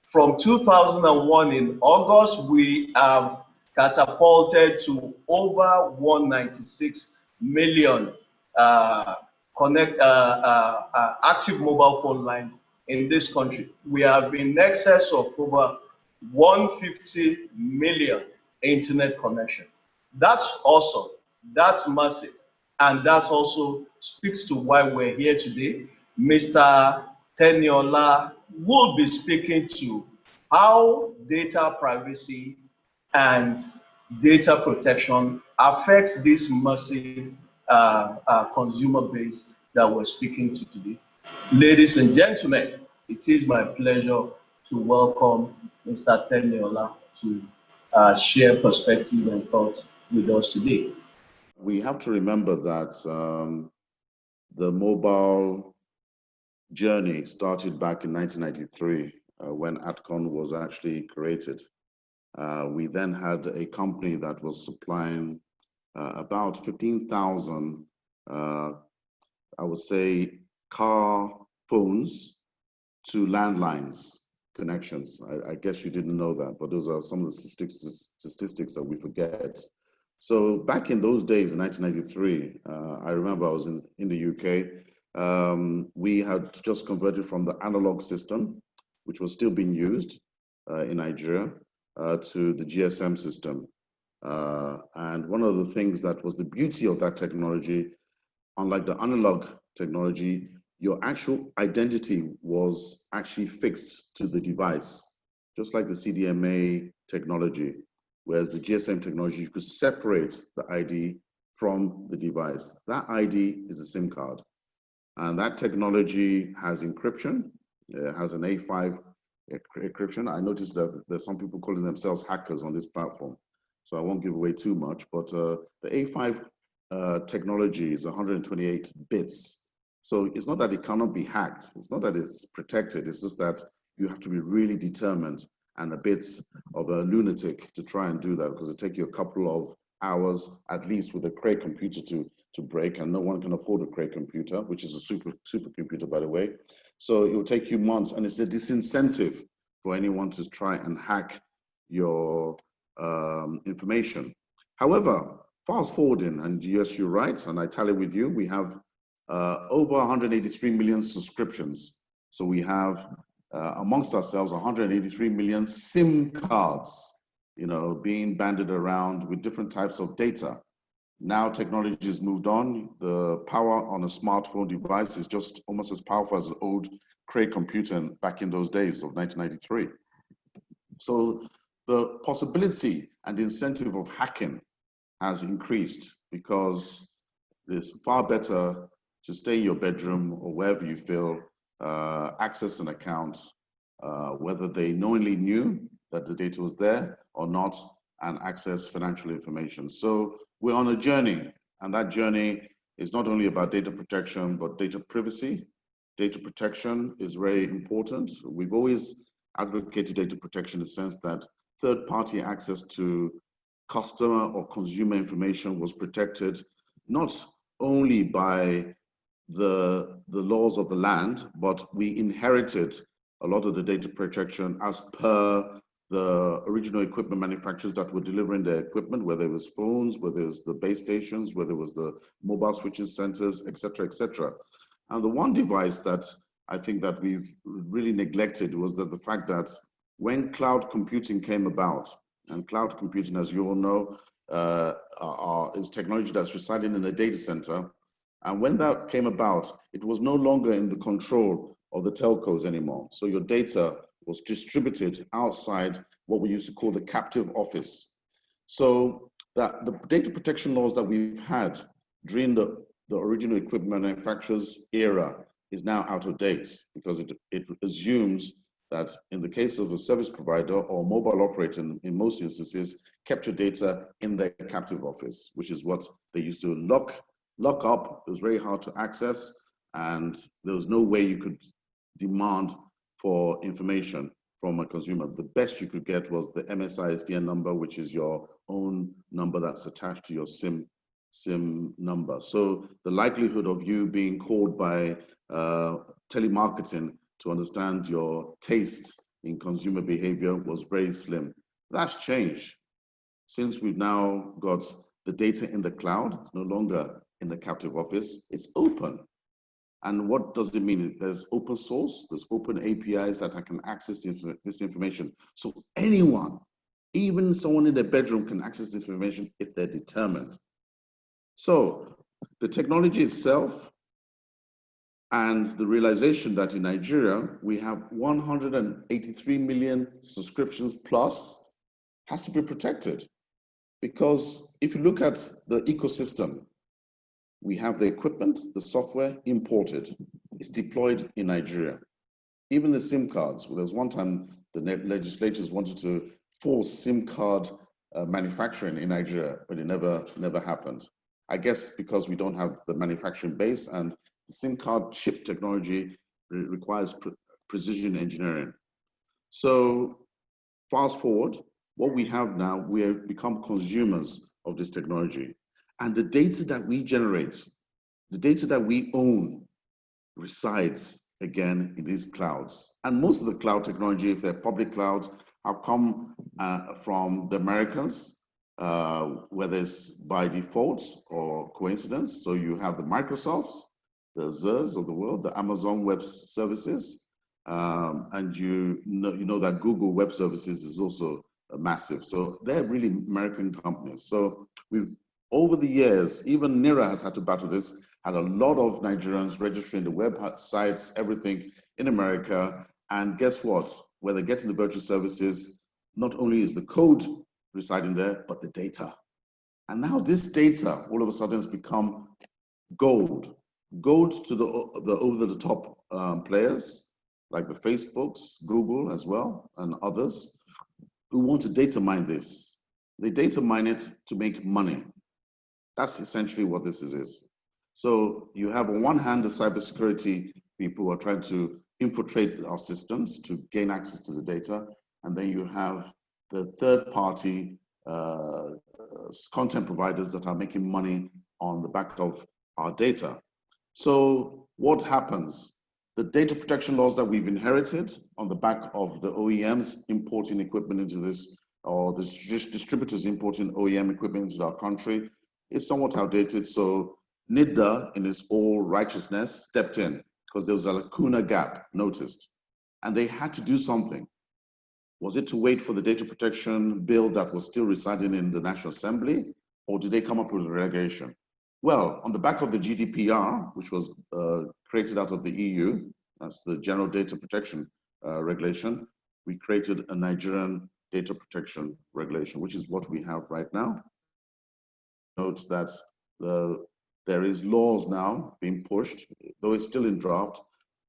From 2001 in August, we have catapulted to over 196 million active mobile phone lines in this country. We have in excess of over 150 million internet connection. That's awesome. That's massive. And that also speaks to why we're here today. Mr. Teniola will be speaking to how data privacy and data protection affects this massive consumer base that we're speaking to today. Ladies and gentlemen, it is my pleasure to welcome Mr. Teniola to share perspective and thoughts with us today. We have to remember that the mobile journey started back in 1993 when ATCON was actually created. We then had a company that was supplying about 15,000, I would say, car phones to landlines connections. I guess you didn't know that, but those are some of the statistics that we forget. So back in those days, in 1993, I remember I was in the UK. We had just converted from the analog system, which was still being used in Nigeria, to the GSM system. And one of the things that was the beauty of that technology, unlike the analog technology, your actual identity was actually fixed to the device, just like the CDMA technology. Whereas the GSM technology, you could separate the ID from the device. That ID is a SIM card. And that technology has encryption. It has an A5 encryption. I noticed that there's some people calling themselves hackers on this platform. So I won't give away too much, but the A5 technology is 128 bits. So it's not that it cannot be hacked. It's not that it's protected. It's just that you have to be really determined and a bit of a lunatic to try and do that, because it'll take you a couple of hours, at least with a Cray computer to break, and no one can afford a Cray computer, which is a supercomputer, by the way. So it will take you months, and it's a disincentive for anyone to try and hack your information. However, fast forwarding, and yes, you're right, and I tally with you, we have over 183 million subscriptions. So we have amongst ourselves 183 million SIM cards, being banded around with different types of data. Now technology has moved on. The power on a smartphone device is just almost as powerful as an old Cray computer back in those days of 1993. So the possibility and the incentive of hacking has increased, because it's far better to stay in your bedroom or wherever you feel, access an account, whether they knowingly knew that the data was there or not, and access financial information. So we're on a journey, and that journey is not only about data protection, but data privacy. Data protection is very important. We've always advocated data protection in the sense that third-party access to customer or consumer information was protected not only by the laws of the land, but we inherited a lot of the data protection as per the original equipment manufacturers that were delivering their equipment, whether it was phones, whether it was the base stations, whether it was the mobile switching centers, et cetera, et cetera. And the one device that I think that we've really neglected was that the fact that when cloud computing came about, and cloud computing, as you all know, is technology that's residing in a data center. And when that came about, it was no longer in the control of the telcos anymore. So your data was distributed outside what we used to call the captive office. So that the data protection laws that we've had during the original equipment manufacturers era is now out of date, because it assumes that in the case of a service provider or mobile operator, in most instances, kept your data in their captive office, which is what they used to lock up. It was very hard to access, and there was no way you could demand for information from a consumer. The best you could get was the MSISDN number, which is your own number that's attached to your SIM SIM number. So the likelihood of you being called by telemarketing to understand your taste in consumer behavior was very slim. That's changed. Since we've now got the data in the cloud, it's no longer in the captive office, it's open. And what does it mean? There's open source, there's open APIs that I can access this information. So anyone, even someone in their bedroom, can access this information if they're determined. So the technology itself and the realization that in Nigeria, we have 183 million subscriptions plus has to be protected. Because if you look at the ecosystem, we have the equipment, the software imported. It's deployed in Nigeria. Even the SIM cards, there was one time the legislators wanted to force SIM card manufacturing in Nigeria, but it never happened. I guess because we don't have the manufacturing base, and the SIM card chip technology requires precision engineering. So fast forward, what we have now, we have become consumers of this technology. And the data that we generate, the data that we own, resides again in these clouds. And most of the cloud technology, if they're public clouds, have come from the Americans, whether it's by default or coincidence. So you have the Microsofts, the Azures of the world, the Amazon Web Services, and you know that Google Web Services is also massive. So they're really American companies. So we've, over the years, even NIRA has had to battle this, had a lot of Nigerians registering the websites, everything in America. And guess what? Where they're getting the virtual services, not only is the code residing there, but the data. And now this data all of a sudden has become gold. Gold to the over-the-top players, like the Facebooks, Google as well, and others, who want to data mine this. They data mine it to make money. That's essentially what this is. So you have on one hand the cybersecurity people who are trying to infiltrate our systems to gain access to the data, and then you have the third-party content providers that are making money on the back of our data. So what happens? The data protection laws that we've inherited on the back of the OEMs importing equipment into this, or the distributors importing OEM equipment into our country, is somewhat outdated. So NIDA, in its all righteousness, stepped in because there was a lacuna gap noticed, and they had to do something. Was it to wait for the data protection bill that was still residing in the National Assembly, or did they come up with a regulation? Well, on the back of the GDPR, which was created out of the EU, that's the General Data Protection Regulation, we created a Nigerian Data Protection Regulation, which is what we have right now. Note that there is laws now being pushed, though it's still in draft,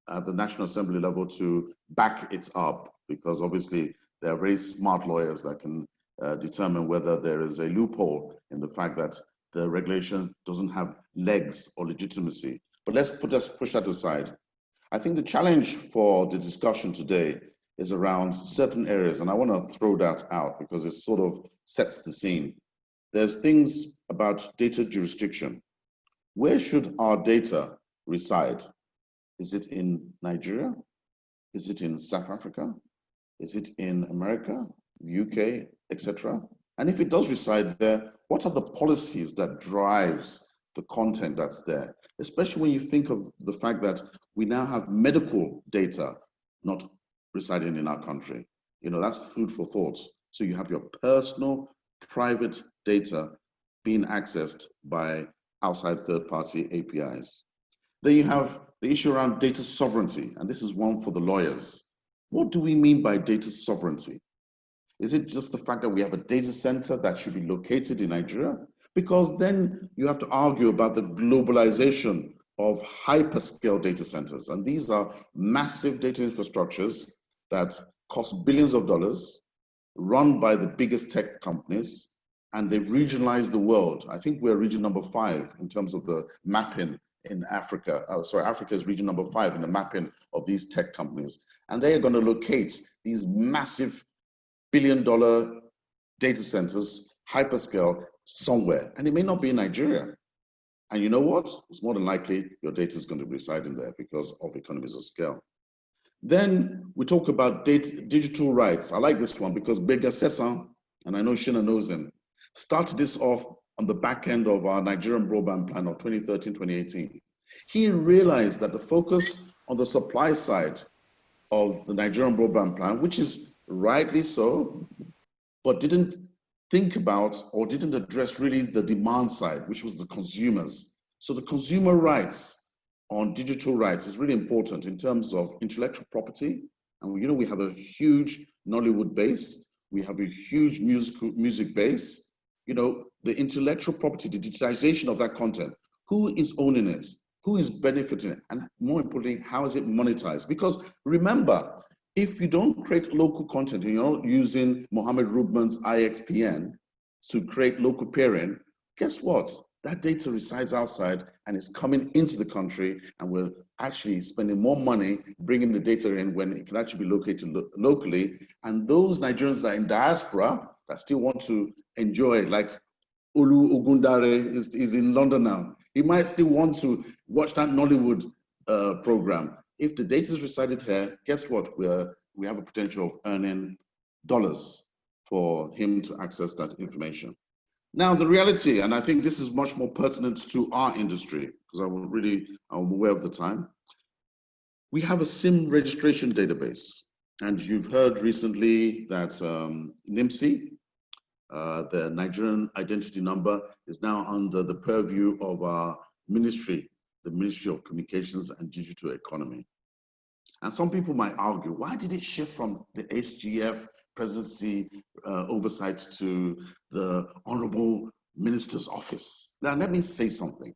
at the National Assembly level to back it up, because obviously there are very smart lawyers that can determine whether there is a loophole in the fact that the regulation doesn't have legs or legitimacy. But let's push that aside. I think the challenge for the discussion today is around certain areas, and I want to throw that out because it sort of sets the scene. There's things about data jurisdiction. Where should our data reside? Is it in Nigeria? Is it in South Africa? Is it in America, the UK, etc.? And if it does reside there, what are the policies that drives the content that's there? Especially when you think of the fact that we now have medical data not residing in our country. You know, that's food for thought. So you have your personal, private data being accessed by outside third-party APIs. Then you have the issue around data sovereignty, and this is one for the lawyers. What do we mean by data sovereignty? Is it just the fact that we have a data center that should be located in Nigeria? Because then you have to argue about the globalization of hyperscale data centers. And these are massive data infrastructures that cost billions of dollars, run by the biggest tech companies, and they've regionalized the world. I think we're region number 5 in terms of the mapping in Africa. Africa is region number 5 in the mapping of these tech companies. And they are going to locate these massive billion-dollar data centers, hyperscale, somewhere, and it may not be in Nigeria. And you know what? It's more than likely your data is going to be residing there because of economies of scale. Then we talk about digital rights. I like this one because Bega Sessan, and I know Shina knows him, started this off on the back end of our Nigerian broadband plan of 2013-2018. He realized that the focus on the supply side of the Nigerian broadband plan, which is rightly so, but didn't think about or didn't address really the demand side, which was the consumers. So the consumer rights on digital rights is really important in terms of intellectual property. And we have a huge Nollywood base. We have a huge music base. The intellectual property, the digitization of that content, who is owning it? Who is benefiting it? And more importantly, how is it monetized? Because remember, if you don't create local content and you're not using Mohammed Rubman's IXPN to create local peering, guess what? That data resides outside and is coming into the country, and we're actually spending more money bringing the data in when it can actually be located locally. And those Nigerians that are in diaspora that still want to enjoy, like Olu Ogundare is in London now. He might still want to watch that Nollywood program. If the data is resided here, guess what? We have a potential of earning dollars for him to access that information. Now, the reality, and I think this is much more pertinent to our industry, because I'm aware of the time. We have a SIM registration database. And you've heard recently that NIMSI, the Nigerian identity number, is now under the purview of our ministry, the Ministry of Communications and Digital Economy. And some people might argue, why did it shift from the SGF presidency oversight to the Honorable Minister's Office? Now, let me say something.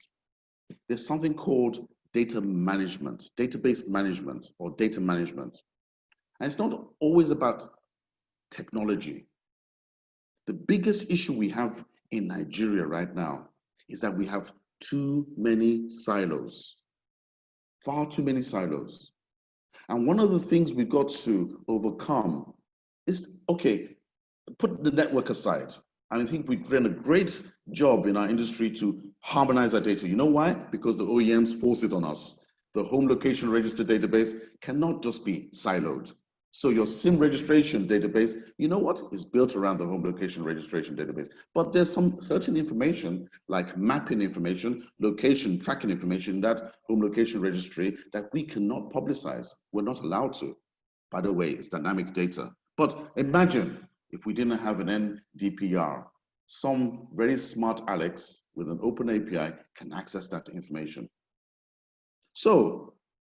There's something called data management, database management, or data management. And it's not always about technology. The biggest issue we have in Nigeria right now is that we have too many silos, far too many silos. And one of the things we've got to overcome is, okay, put the network aside. And I think we've done a great job in our industry to harmonize our data. You know why? Because the OEMs force it on us. The home location register database cannot just be siloed. So your SIM registration database, you know what, is built around the home location registration database. But there's some certain information like mapping information, location tracking information, that home location registry that we cannot publicize. We're not allowed to. By the way, it's dynamic data. But imagine if we didn't have an NDPR, some very smart Alex with an open API can access that information. So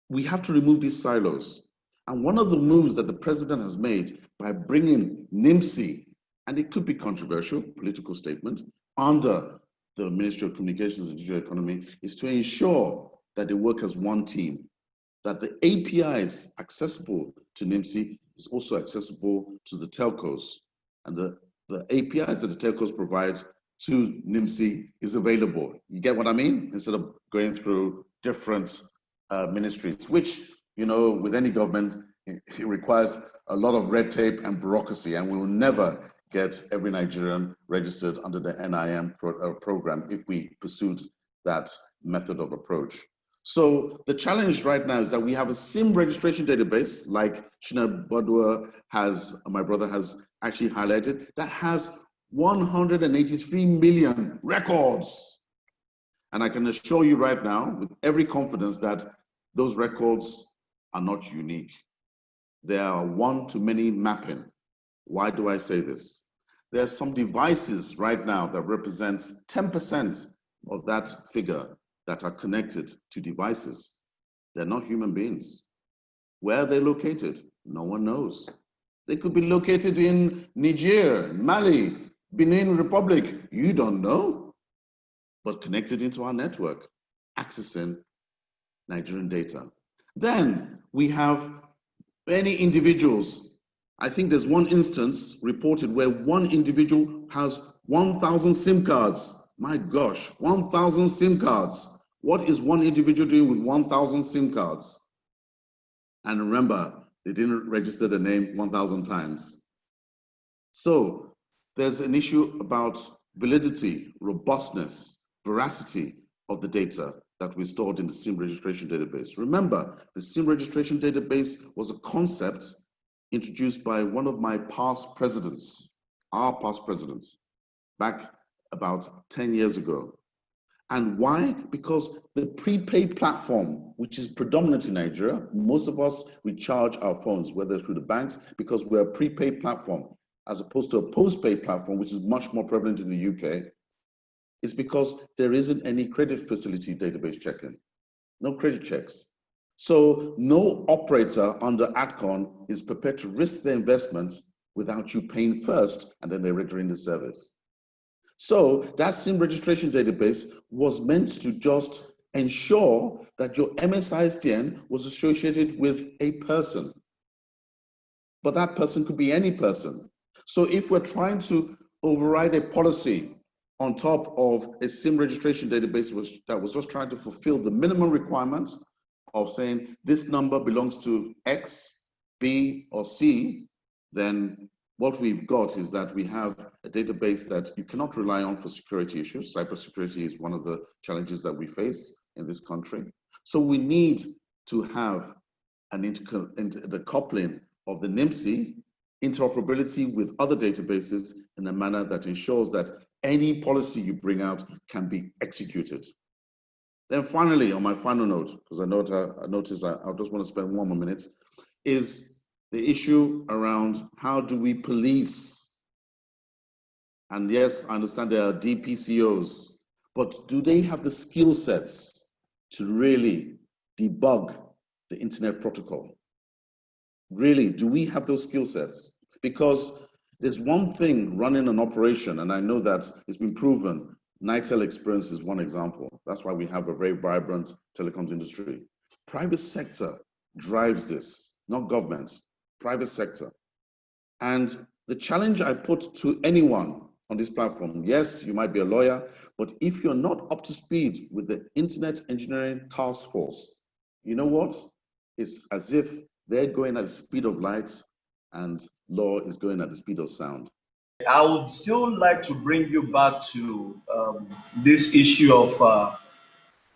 we have to remove these silos. And one of the moves that the president has made by bringing NIMSI, and it could be controversial, political statement, under the Ministry of Communications and Digital Economy, is to ensure that they work as one team, that the APIs accessible to NIMSI is also accessible to the telcos. And the APIs that the telcos provide to NIMSI is available. You get what I mean? Instead of going through different ministries, which, with any government, it requires a lot of red tape and bureaucracy, and we will never get every Nigerian registered under the NIM program if we pursued that method of approach. So the challenge right now is that we have a SIM registration database, like Shina Badaru my brother has actually highlighted, that has 183 million records. And I can assure you right now, with every confidence, that those records are not unique. There are one-to-many mapping. Why do I say this? There are some devices right now that represents 10% of that figure that are connected to devices. They're not human beings. Where are they located? No one knows. They could be located in Niger, Mali, Benin Republic. You don't know, but connected into our network, accessing Nigerian data. Then we have many individuals. I think there's one instance reported where one individual has 1,000 SIM cards. My gosh, 1,000 SIM cards. What is one individual doing with 1,000 SIM cards? And remember, they didn't register the name 1,000 times. So there's an issue about validity, robustness, veracity of the data that we stored in the SIM registration database. Remember, the SIM registration database was a concept introduced by one of my past presidents, our past presidents, back about 10 years ago. And why? Because the prepaid platform, which is predominant in Nigeria, most of us, we charge our phones, whether through the banks, because we're a prepaid platform, as opposed to a postpaid platform, which is much more prevalent in the UK, is because there isn't any credit facility database check-in, no credit checks. So no operator under ATCON is prepared to risk their investment without you paying first, and then they're rendering the service. So that SIM registration database was meant to just ensure that your MSISDN was associated with a person. But that person could be any person. So if we're trying to override a policy on top of a SIM registration database that was just trying to fulfill the minimum requirements of saying this number belongs to X, B, or C, then what we've got is that we have a database that you cannot rely on for security issues. Cybersecurity is one of the challenges that we face in this country. So we need to have the coupling of the NIMC, interoperability with other databases in a manner that ensures that any policy you bring out can be executed. Then finally, on my final note, because I notice I just want to spend one more minute, is the issue around how do we police? And yes, I understand there are DPCOs, but do they have the skill sets to really debug the internet protocol? Really, do we have those skill sets? Because there's one thing running an operation, and I know that it's been proven. Nitel experience is one example. That's why we have a very vibrant telecoms industry. Private sector drives this, not government, private sector. And the challenge I put to anyone on this platform, yes, you might be a lawyer, but if you're not up to speed with the Internet Engineering Task Force, you know what? It's as if they're going at the speed of light and law is going at the speed of sound. I would still like to bring you back to this issue of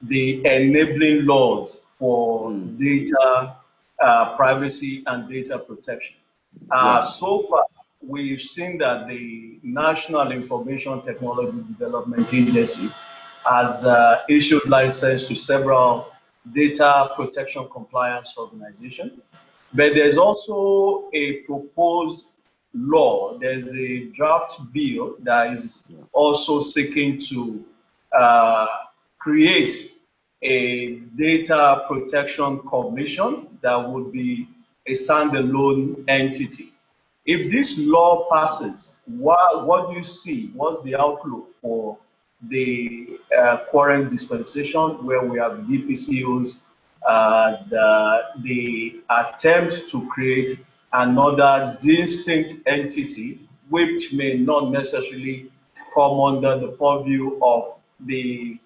the enabling laws for data privacy and data protection. So far, we've seen that the National Information Technology Development Agency has issued license to several data protection compliance organizations. But there's also a proposed law, there's a draft bill that is also seeking to create a data protection commission that would be a standalone entity. If this law passes, what do you see? What's the outlook for the current dispensation where we have DPCOs, the attempt to create another distinct entity, which may not necessarily come under the purview of the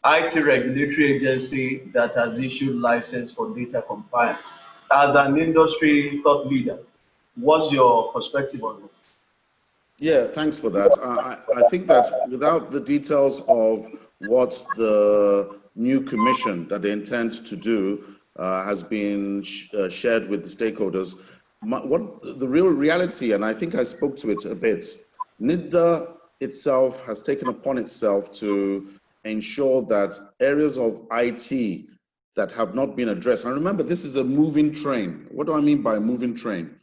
IT regulatory agency that has issued license for data compliance? As an industry thought leader, what's your perspective on this? Yeah, thanks for that. I think that without the details of what the new commission that they intend to do has been shared with the stakeholders, what the real reality, and I think I spoke to it a bit, NIDA itself has taken upon itself to ensure that areas of IT that have not been addressed, and remember, this is a moving train. What do I mean by moving train?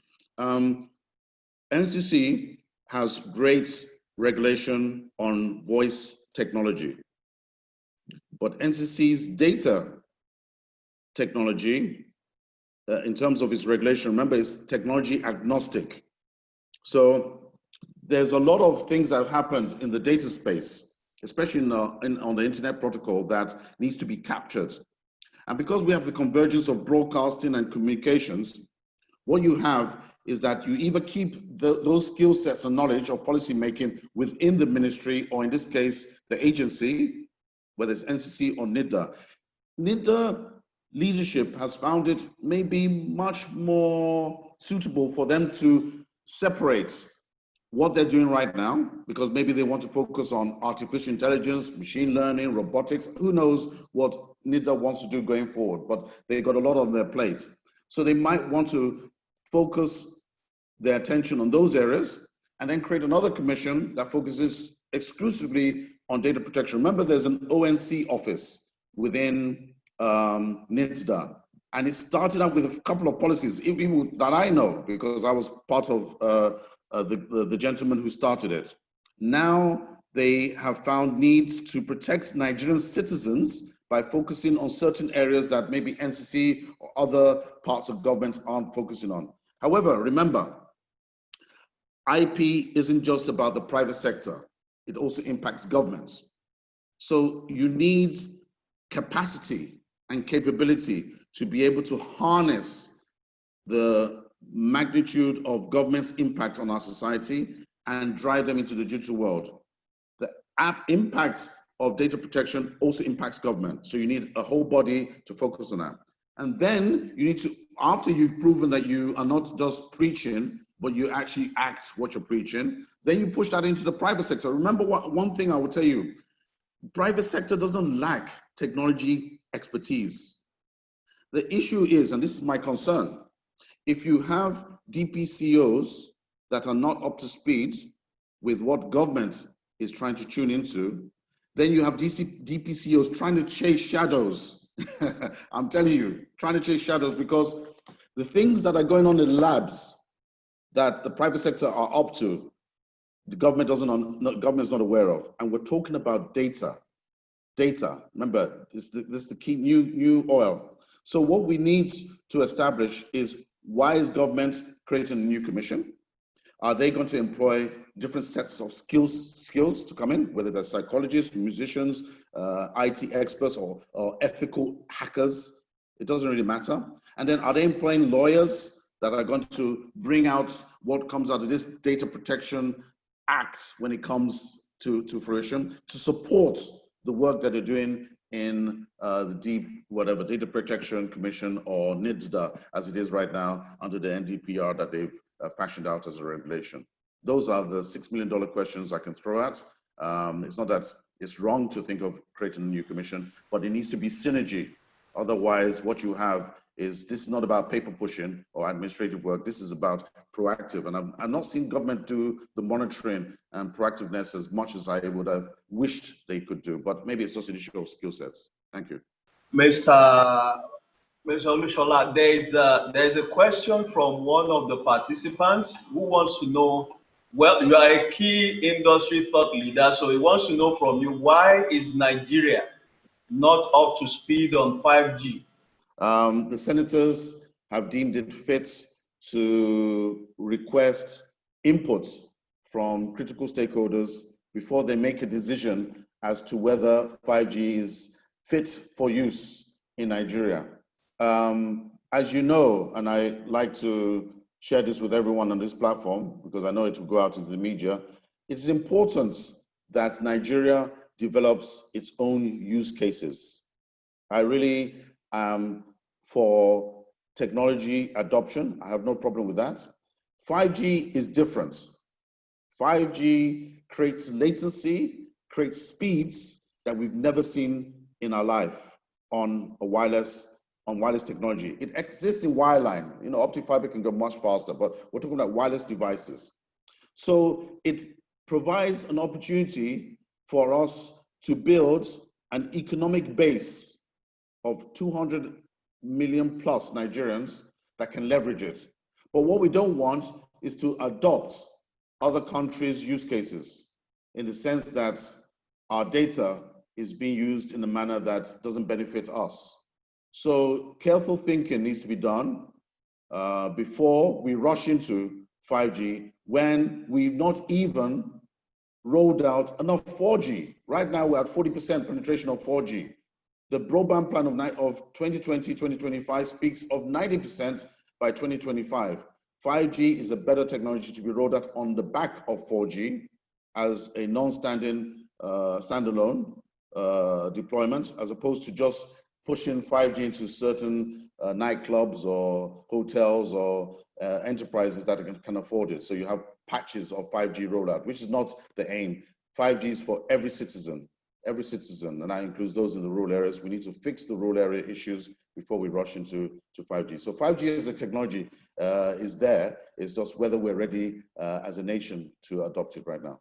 NCC has great regulation on voice technology, but NCC's data technology, in terms of its regulation, remember, is technology agnostic. So there's a lot of things that have happened in the data space, especially on the internet protocol, that needs to be captured. And because we have the convergence of broadcasting and communications, what you have is that you either keep those skill sets and knowledge or policy making within the ministry, or in this case, the agency, whether it's NCC or NIDA. NIDA leadership has found it maybe much more suitable for them to separate what they're doing right now, because maybe they want to focus on artificial intelligence, machine learning, robotics. Who knows what NIDA wants to do going forward, but they got a lot on their plate. So they might want to focus their attention on those areas and then create another commission that focuses exclusively on data protection. Remember, there's an ONC office within NIDA, and it started out with a couple of policies even that I know, because I was part of the gentleman who started it. Now they have found needs to protect Nigerian citizens by focusing on certain areas that maybe NCC or other parts of government aren't focusing on. However, remember, IP isn't just about the private sector. It also impacts governments. So you need capacity and capability to be able to harness the magnitude of government's impact on our society and drive them into the digital world. The impact of data protection also impacts government. So you need a whole body to focus on that. And then you need to, after you've proven that you are not just preaching, but you actually act what you're preaching, then you push that into the private sector. Remember one thing I will tell you, private sector doesn't lack technology expertise. The issue is, and this is my concern, if you have DPCOs that are not up to speed with what government is trying to tune into, then you have DPCOs trying to chase shadows. I'm telling you, trying to chase shadows, because the things that are going on in labs that the private sector are up to, the government government's not aware of. And we're talking about data. Data, remember, this is the key new oil. So what we need to establish is, why is government creating a new commission? Are they going to employ different sets of skills to come in, whether they're psychologists, musicians, IT experts, or ethical hackers? It doesn't really matter. And then are they employing lawyers that are going to bring out what comes out of this Data Protection Act when it comes to fruition, to support the work that they're doing in the Data Protection Commission, or NIDSDA, as it is right now under the NDPR that they've fashioned out as a regulation? Those are the $6 million questions I can throw at. It's not that it's wrong to think of creating a new commission, but it needs to be synergy. Otherwise, what you have is, this is not about paper pushing or administrative work. This is about proactive. And I'm not seeing government do the monitoring and proactiveness as much as I would have wished they could do, but maybe it's just an issue of skill sets. Thank you. Mr. Olusola, there's a question from one of the participants who wants to know, well, you are a key industry thought leader, so he wants to know from you, why is Nigeria not up to speed on 5G? The senators have deemed it fit to request input from critical stakeholders before they make a decision as to whether 5G is fit for use in Nigeria. As you know, and I like to share this with everyone on this platform, because I know it will go out into the media, it's important that Nigeria develops its own use cases. I really am for technology adoption. I have no problem with that. 5G is different. 5G creates latency, creates speeds that we've never seen in our life on wireless technology. It exists in wireline. You know, optic fiber can go much faster, but we're talking about wireless devices. So it provides an opportunity for us to build an economic base of 200 million plus Nigerians that can leverage it. But what we don't want is to adopt other countries' use cases, in the sense that our data is being used in a manner that doesn't benefit us. So careful thinking needs to be done before we rush into 5G, when we've not even rolled out enough 4G. Right now, we're at 40% penetration of 4G. The broadband plan of 2020-2025 speaks of 90% by 2025. 5G is a better technology to be rolled out on the back of 4G as a non-standing standalone deployment, as opposed to just pushing 5G into certain nightclubs or hotels or enterprises that can afford it. So you have patches of 5G rollout, which is not the aim. 5G is for every citizen, and that includes those in the rural areas. We need to fix the rural area issues before we rush into 5G. So 5G as a technology is there. It's just whether we're ready as a nation to adopt it right now.